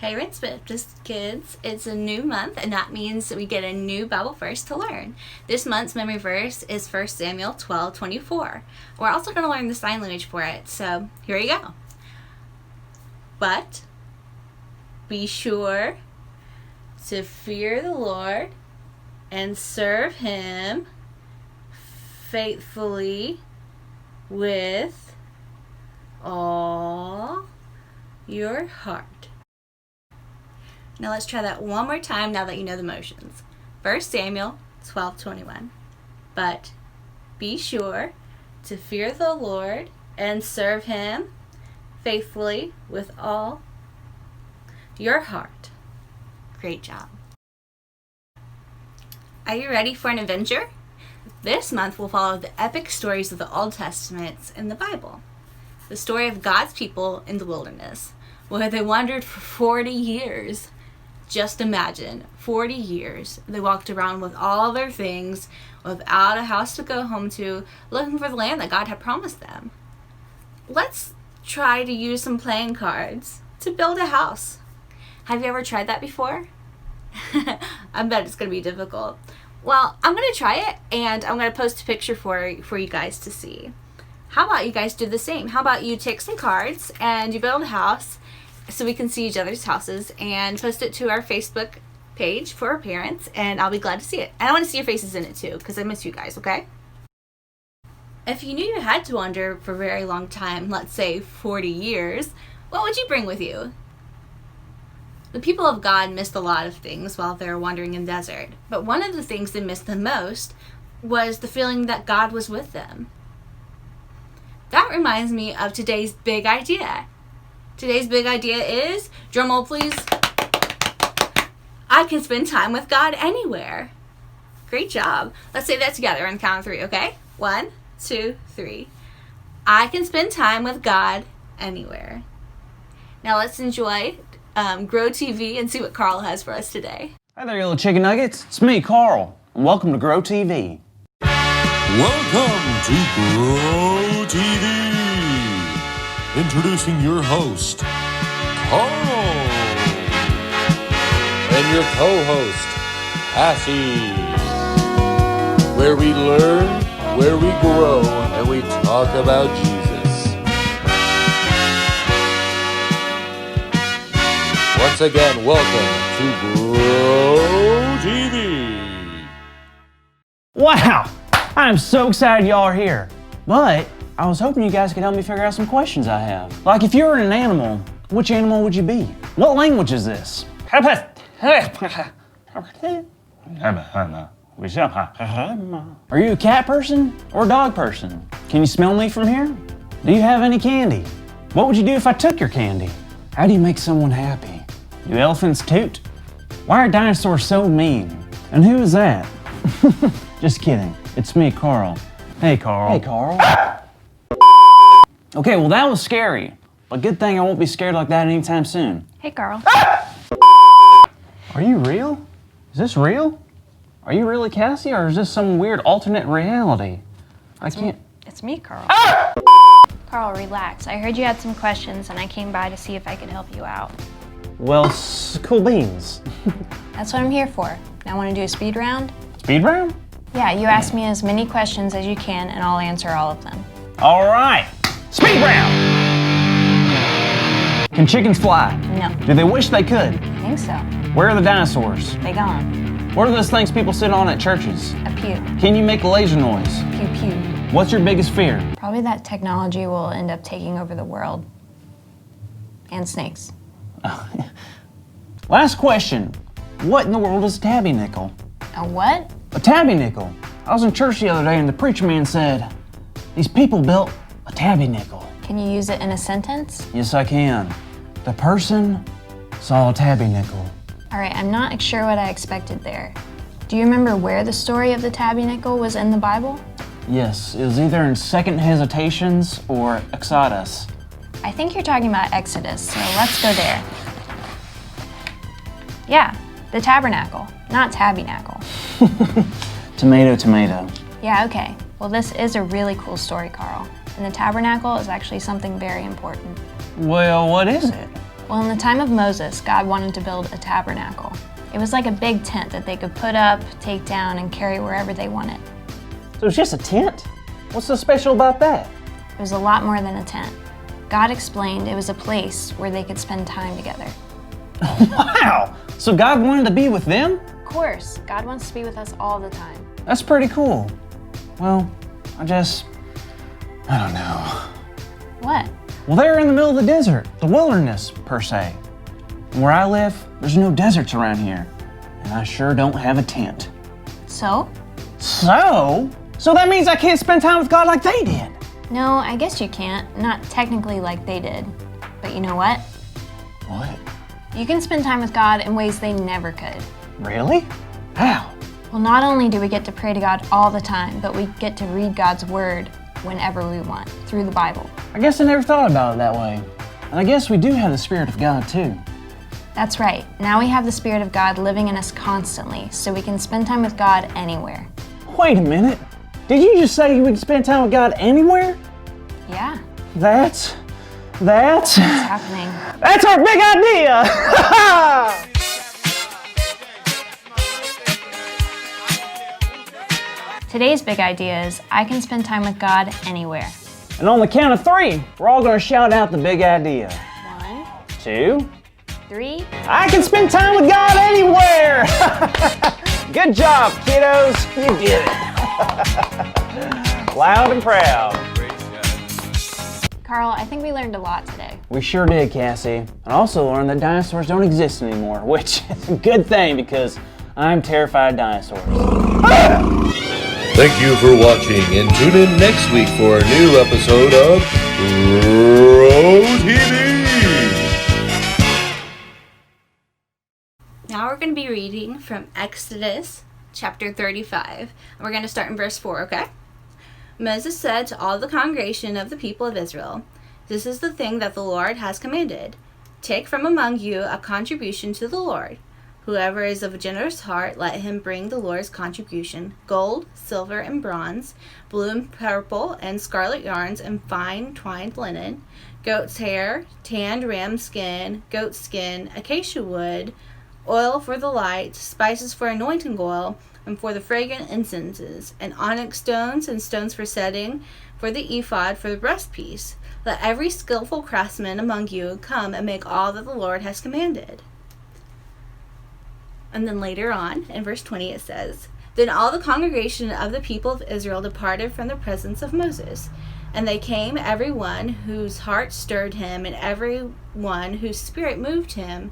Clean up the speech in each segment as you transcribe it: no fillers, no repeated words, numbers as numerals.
Parents Baptist Kids, it's a new month, and that means that we get a new Bible verse to learn. This month's memory verse is 1 Samuel 12:24. We're also going to learn the sign language for it, so here you go. But be sure to fear the Lord and serve Him faithfully with all your heart. Now let's try that one more time now that you know the motions. 1 Samuel 12:21. But be sure to fear the Lord and serve Him faithfully with all your heart. Great job. Are you ready for an adventure? This month we'll follow the epic stories of the Old Testament in the Bible. The story of God's people in the wilderness, where they wandered for 40 years. Just imagine, 40 years. They walked around with all their things, without a house to go home to, looking for the land that God had promised them. Let's try to use some playing cards to build a house. Have you ever tried that before? I bet it's going to be difficult. Well, I'm going to try it, and I'm going to post a picture for you guys to see. How about you guys do the same? How about you take some cards and you build a house so we can see each other's houses, and post it to our Facebook page for our parents, and I'll be glad to see it. And I want to see your faces in it too, because I miss you guys, okay? If you knew you had to wander for a very long time, let's say 40 years, what would you bring with you? The people of God missed a lot of things while they were wandering in the desert, but one of the things they missed the most was the feeling that God was with them. That reminds me of today's big idea. Today's big idea is, drumroll please, I can spend time with God anywhere. Great job. Let's say that together on the count of 3, okay? 1, 2, 3. I can spend time with God anywhere. Now let's enjoy Grow TV and see what Carl has for us today. Hi there, you little chicken nuggets. It's me, Carl, and welcome to Grow TV. Welcome to Grow TV. Introducing your host, Carl, and your co-host, Cassie, where we learn, where we grow, and we talk about Jesus. Once again, welcome to Grow TV. Wow, I'm so excited y'all are here. But I was hoping you guys could help me figure out some questions I have. Like, if you were an animal, which animal would you be? What language is this? Are you a cat person or a dog person? Can you smell me from here? Do you have any candy? What would you do if I took your candy? How do you make someone happy? Do elephants toot? Why are dinosaurs so mean? And who is that? Just kidding. It's me, Carl. Hey, Carl. Hey, Carl. Okay, well that was scary. But good thing I won't be scared like that anytime soon. Hey, Carl. Are you real? Is this real? Are you really Cassie, or is this some weird alternate reality? It's me, Carl. Carl, relax. I heard you had some questions, and I came by to see if I could help you out. Well, cool beans. That's what I'm here for. Now, want to do a speed round? Speed round? Yeah, you ask me as many questions as you can, and I'll answer all of them. All right. Speed round! Can chickens fly? No. Do they wish they could? I think so. Where are the dinosaurs? They gone. What are those things people sit on at churches? A pew. Can you make a laser noise? Pew pew. What's your biggest fear? Probably that technology will end up taking over the world. And snakes. Last question. What in the world is a tabby nickel? A what? A tabby nickel. I was in church the other day and the preacher man said, these people built a tabby nickel. Can you use it in a sentence? Yes, I can. The person saw a tabby nickel. All right, I'm not sure what I expected there. Do you remember where the story of the tabby nickel was in the Bible? Yes, it was either in 2nd Hesitations or Exodus. I think you're talking about Exodus, so let's go there. Yeah, the tabernacle, not tabernacle. Tomato, tomato. Yeah, okay. Well, this is a really cool story, Carl. And the tabernacle is actually something very important. Well, what is it? Well, in the time of Moses, God wanted to build a tabernacle. It was like a big tent that they could put up, take down, and carry wherever they wanted. So it's just a tent? What's so special about that? It was a lot more than a tent. God explained it was a place where they could spend time together. Wow! So God wanted to be with them? Of course, God wants to be with us all the time. That's pretty cool. Well, I don't know. What? Well, they're in the middle of the desert, the wilderness, per se. And where I live, there's no deserts around here. And I sure don't have a tent. So? So that means I can't spend time with God like they did. No, I guess you can't. Not technically like they did. But you know what? What? You can spend time with God in ways they never could. Really? How? Well, not only do we get to pray to God all the time, but we get to read God's Word whenever we want, through the Bible. I guess I never thought about it that way. And I guess we do have the Spirit of God, too. That's right. Now we have the Spirit of God living in us constantly, so we can spend time with God anywhere. Wait a minute. Did you just say you would spend time with God anywhere? Yeah, That's it's happening. That's our big idea! Today's big idea is I can spend time with God anywhere. And on the count of 3, we're all gonna shout out the big idea. 1, 2, 3. I can spend time with God anywhere! Good job, kiddos. You did it. Loud and proud. Carl, I think we learned a lot today. We sure did, Cassie. And also learned that dinosaurs don't exist anymore, which is a good thing because I'm terrified of dinosaurs. Thank you for watching, and tune in next week for a new episode of Row TV. Now we're going to be reading from Exodus chapter 35. And we're going to start in verse 4, okay? Moses said to all the congregation of the people of Israel, "This is the thing that the Lord has commanded. Take from among you a contribution to the Lord. Whoever is of a generous heart, let him bring the Lord's contribution, gold, silver, and bronze, blue and purple, and scarlet yarns, and fine twined linen, goat's hair, tanned ram skin, goat skin, acacia wood, oil for the light, spices for anointing oil, and for the fragrant incenses, and onyx stones and stones for setting, for the ephod, for the breastpiece. Let every skillful craftsman among you come and make all that the Lord has commanded." And then later on, in verse 20, it says, "Then all the congregation of the people of Israel departed from the presence of Moses. And they came, every one whose heart stirred him, and every one whose spirit moved him,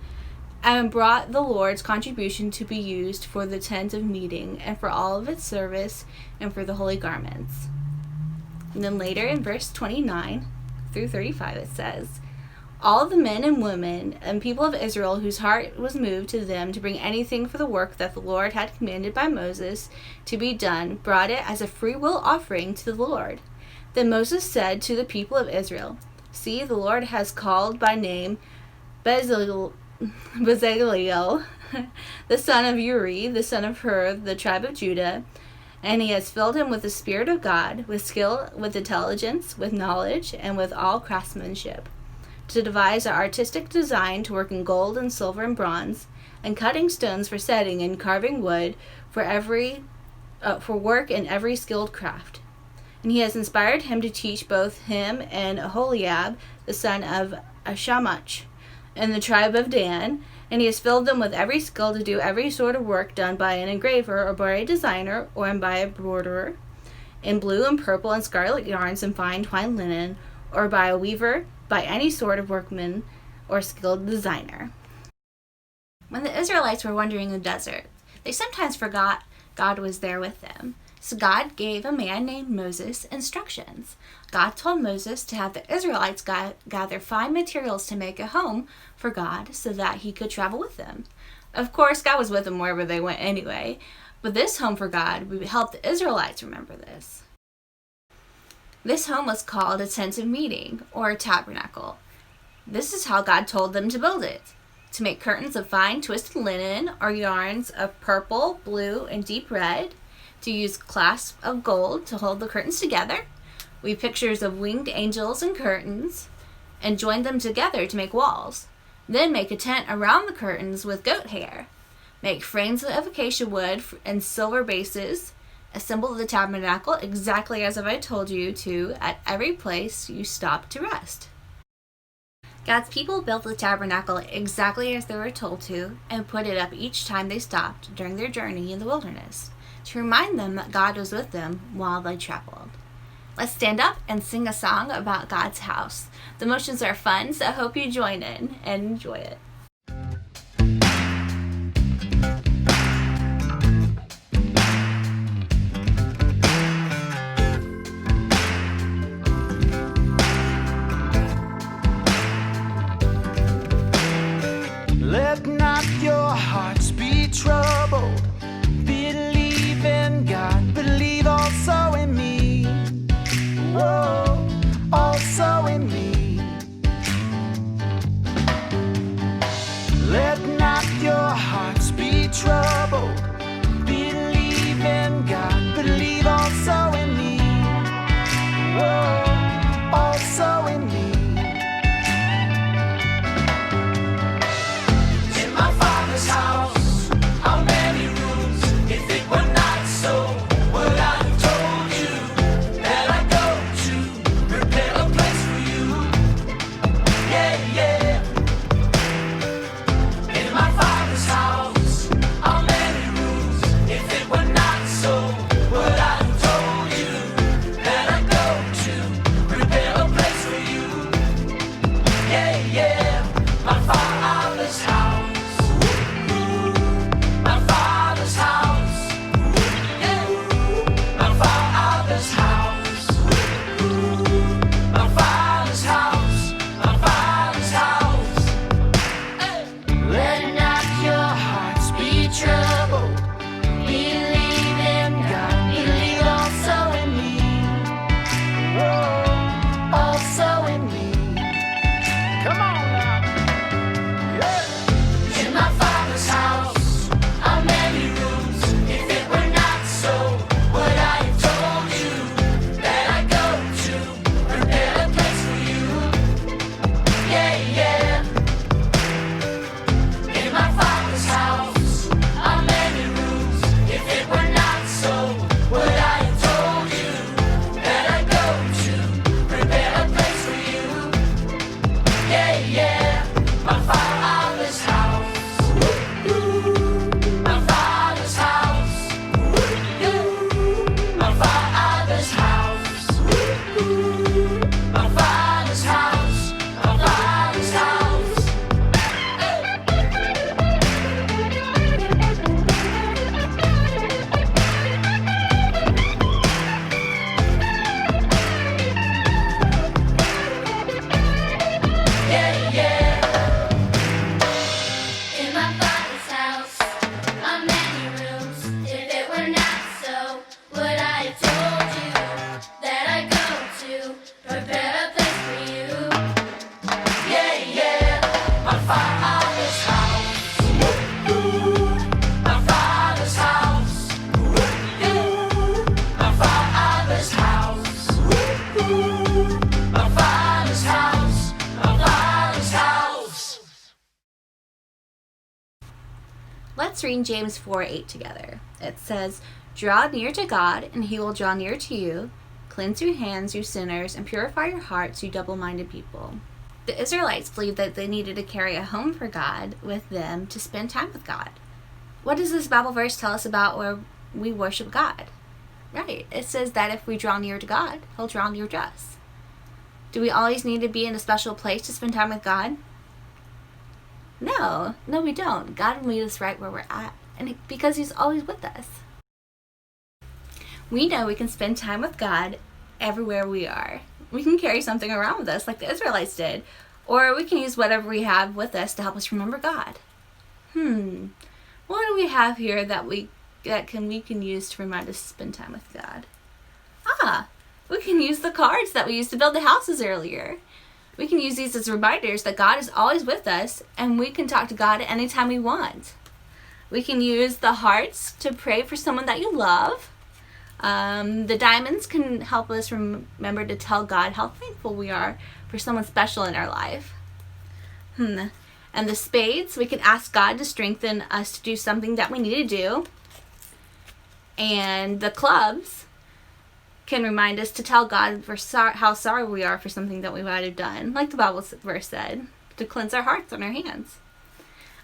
and brought the Lord's contribution to be used for the tent of meeting, and for all of its service, and for the holy garments." And then later in verse 29 through 35, it says, "All the men and women and people of Israel whose heart was moved to them to bring anything for the work that the Lord had commanded by Moses to be done, brought it as a freewill offering to the Lord. Then Moses said to the people of Israel, 'See, the Lord has called by name Bezalel, the son of Uri, the son of Hur, the tribe of Judah, and he has filled him with the Spirit of God, with skill, with intelligence, with knowledge, and with all craftsmanship, to devise an artistic design, to work in gold and silver and bronze, and cutting stones for setting, and carving wood for work in every skilled craft. And he has inspired him to teach both him and Aholiab, the son of Ashamach, in the tribe of Dan, and he has filled them with every skill to do every sort of work done by an engraver, or by a designer, or by a broiderer, in blue and purple and scarlet yarns and fine twined linen, or by a weaver, by any sort of workman or skilled designer." When the Israelites were wandering in the desert, they sometimes forgot God was there with them. So God gave a man named Moses instructions. God told Moses to have the Israelites gather fine materials to make a home for God so that he could travel with them. Of course, God was with them wherever they went anyway, but this home for God would help the Israelites remember this. This home was called a tent of meeting, or a tabernacle. This is how God told them to build it: to make curtains of fine twisted linen or yarns of purple, blue, and deep red, to use clasps of gold to hold the curtains together, weave pictures of winged angels and curtains, and join them together to make walls. Then make a tent around the curtains with goat hair. Make frames of acacia wood and silver bases. Assemble the tabernacle exactly as I told you to at every place you stop to rest. God's people built the tabernacle exactly as they were told to and put it up each time they stopped during their journey in the wilderness to remind them that God was with them while they traveled. Let's stand up and sing a song about God's house. The motions are fun, so I hope you join in and enjoy it. Let not your hearts be troubled. Believe in God, believe also in me. Whoa, also in me. Let not your hearts be troubled. Believe in God, believe also in me. Whoa, also in me. House, how many rooms? If it were not so, would I have told you that I go to prepare a place for you? Yeah, yeah. In my Father's house, how many rooms? If it were not so, would I have told you that I go to prepare a place for you? Yeah, yeah. My Father's house. Let's read James 4:8 together. It says, "Draw near to God, and he will draw near to you. Cleanse your hands, you sinners, and purify your hearts, you double-minded people." The Israelites believed that they needed to carry a home for God with them to spend time with God. What does this Bible verse tell us about where we worship God? Right, it says that if we draw near to God, he'll draw near to us. Do we always need to be in a special place to spend time with God? No, we don't. God will meet us right where we're at, and because he's always with us. We know we can spend time with God everywhere we are. We can carry something around with us like the Israelites did, or we can use whatever we have with us to help us remember God. What do we have here that we can use to remind us to spend time with God? We can use the cards that we used to build the houses earlier. We can use these as reminders that God is always with us, and we can talk to God anytime we want. We can use the hearts to pray for someone that you love. The diamonds can help us remember to tell God how thankful we are for someone special in our life. And And the spades, we can ask God to strengthen us to do something that we need to do. And the clubs can remind us to tell God how sorry we are for something that we might have done, like the Bible verse said, to cleanse our hearts and our hands.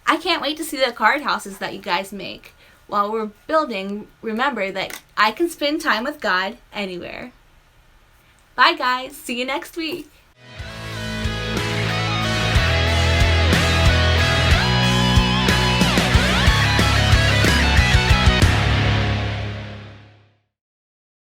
I can't wait to see the card houses that you guys make. While we're building, remember that I can spend time with God anywhere. Bye guys, see you next week.